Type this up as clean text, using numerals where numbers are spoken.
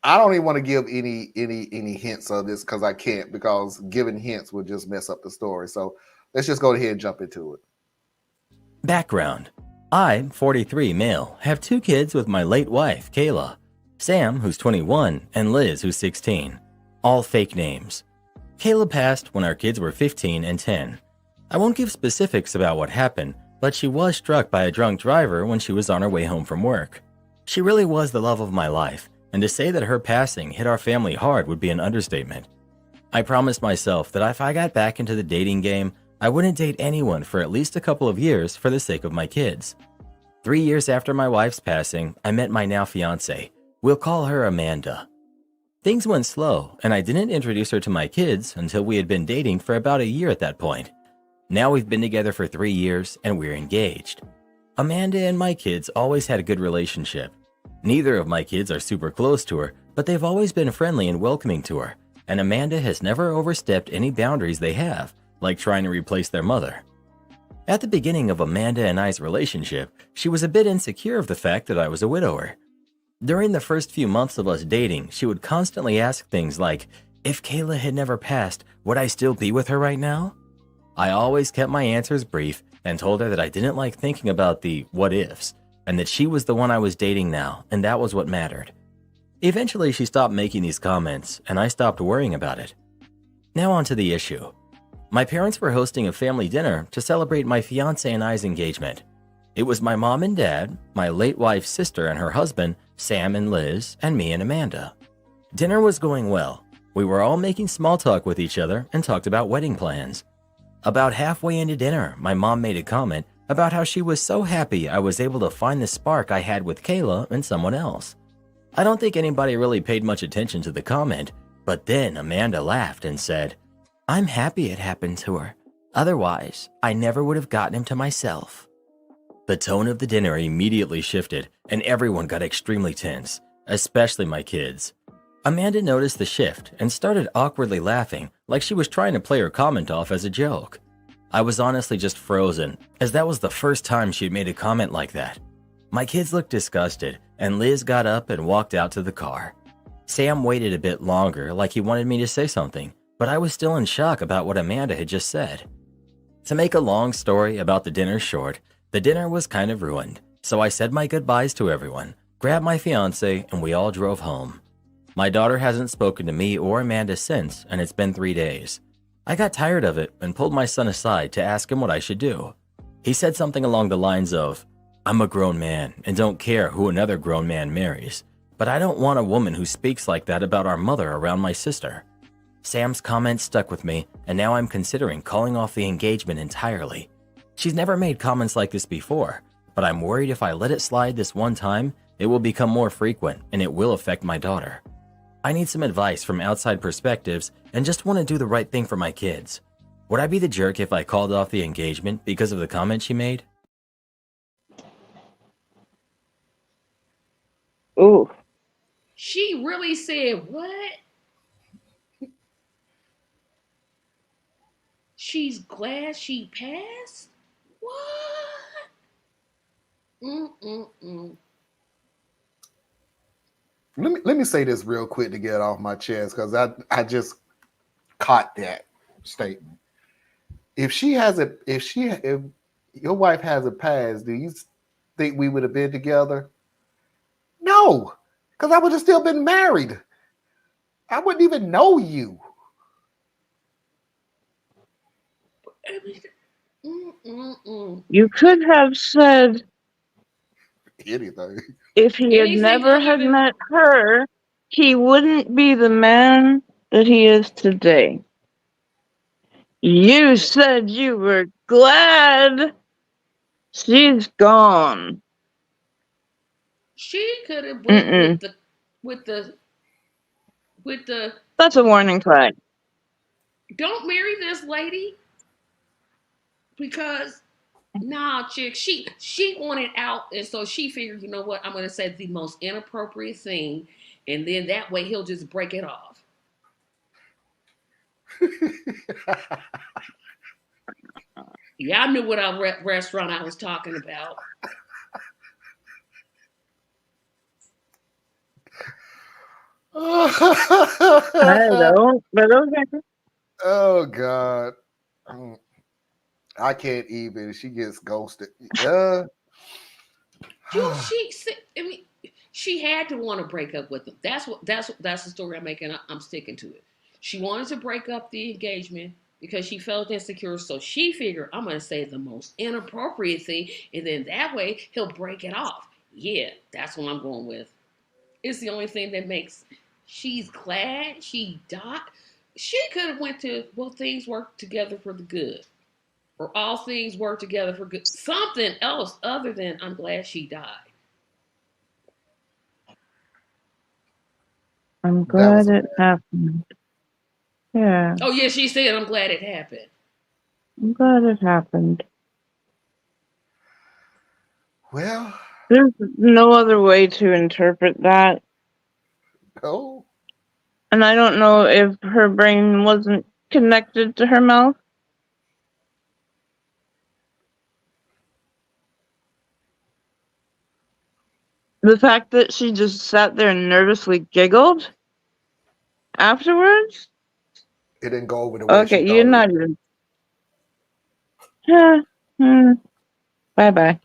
I don't even want to give any hints of this because I can't, because giving hints would just mess up the story. So let's just go ahead and jump into it. Background. I, 43 male, have 2 kids with my late wife, Kayla. Sam, who's 21, and Liz, who's 16. All fake names. Kayla passed when our kids were 15 and 10. I won't give specifics about what happened, but she was struck by a drunk driver when she was on her way home from work. She really was the love of my life, and to say that her passing hit our family hard would be an understatement. I promised myself that if I got back into the dating game, I wouldn't date anyone for at least a couple of years for the sake of my kids. 3 years after my wife's passing, I met my now fiancée. We'll call her Amanda. Things went slow, and I didn't introduce her to my kids until we had been dating for about a year at that point. Now we've been together for 3 years, and we're engaged. Amanda and my kids always had a good relationship. Neither of my kids are super close to her, but they've always been friendly and welcoming to her, and Amanda has never overstepped any boundaries they have, like trying to replace their mother. At the beginning of Amanda and I's relationship, she was a bit insecure of the fact that I was a widower. During the first few months of us dating, she would constantly ask things like, if Kayla had never passed, would I still be with her right now? I always kept my answers brief and told her that I didn't like thinking about the what ifs, and that she was the one I was dating now, and that was what mattered. Eventually, she stopped making these comments, and I stopped worrying about it. Now on to the issue. My parents were hosting a family dinner to celebrate my fiancé and I's engagement. It was my mom and dad, my late wife's sister and her husband, Sam and Liz, and me and Amanda. Dinner was going well. We were all making small talk with each other and talked about wedding plans. About halfway into dinner, my mom made a comment about how she was so happy I was able to find the spark I had with Kayla and someone else. I don't think anybody really paid much attention to the comment, but then Amanda laughed and said, I'm happy it happened to her. Otherwise, I never would have gotten him to myself. The tone of the dinner immediately shifted, and everyone got extremely tense, especially my kids. Amanda noticed the shift and started awkwardly laughing like she was trying to play her comment off as a joke. I was honestly just frozen, as that was the first time she'd made a comment like that. My kids looked disgusted, and Liz got up and walked out to the car. Sam waited a bit longer like he wanted me to say something, but I was still in shock about what Amanda had just said. To make a long story about the dinner short, the dinner was kind of ruined, so I said my goodbyes to everyone, grabbed my fiancé, and we all drove home. My daughter hasn't spoken to me or Amanda since, and it's been 3 days. I got tired of it and pulled my son aside to ask him what I should do. He said something along the lines of, I'm a grown man and don't care who another grown man marries, but I don't want a woman who speaks like that about our mother around my sister. Sam's comment stuck with me, and now I'm considering calling off the engagement entirely. She's never made comments like this before, but I'm worried if I let it slide this one time, it will become more frequent and it will affect my daughter. I need some advice from outside perspectives and just want to do the right thing for my kids. Would I be the jerk if I called off the engagement because of the comment she made? Ooh. She really said what? She's glad she passed? What? Mm-mm-mm. Let me say this real quick to get it off my chest, because I just caught that statement. If your wife has a past, do you think we would have been together? No, because I would have still been married. I wouldn't even know you. Mm-mm-mm. You could have said Anything. if he had Anything never other had than met her, he wouldn't be the man that he is today. You said you were glad she's gone. she could have went Mm-mm. with the with the That's a warning flag. don't marry this lady because nah, chick, she wanted out, and so she figured, you know what, I'm gonna say the most inappropriate thing, and then that way he'll just break it off. Yeah, I knew what restaurant I was talking about. I don't, but okay. Oh God. I can't even. She gets ghosted. I mean, she had to want to break up with him. That's the story I'm making. I'm sticking to it. She wanted to break up the engagement because she felt insecure. So she figured, I'm gonna say the most inappropriate thing, and then that way he'll break it off. Yeah, that's what I'm going with. It's the only thing that makes. She's glad she died. She could have went to, well, things work together for the good, or all things work together for good. Something else other than I'm glad she died. I'm that was glad it happened. Yeah, Oh yeah, she said I'm glad it happened. I'm glad it happened. well. There's no other way to interpret that. Oh, And I don't know if her brain wasn't connected to her mouth. The fact that she just sat there and nervously giggled afterwards? it didn't go over the way she Okay, you're thought it would. not even. Bye bye.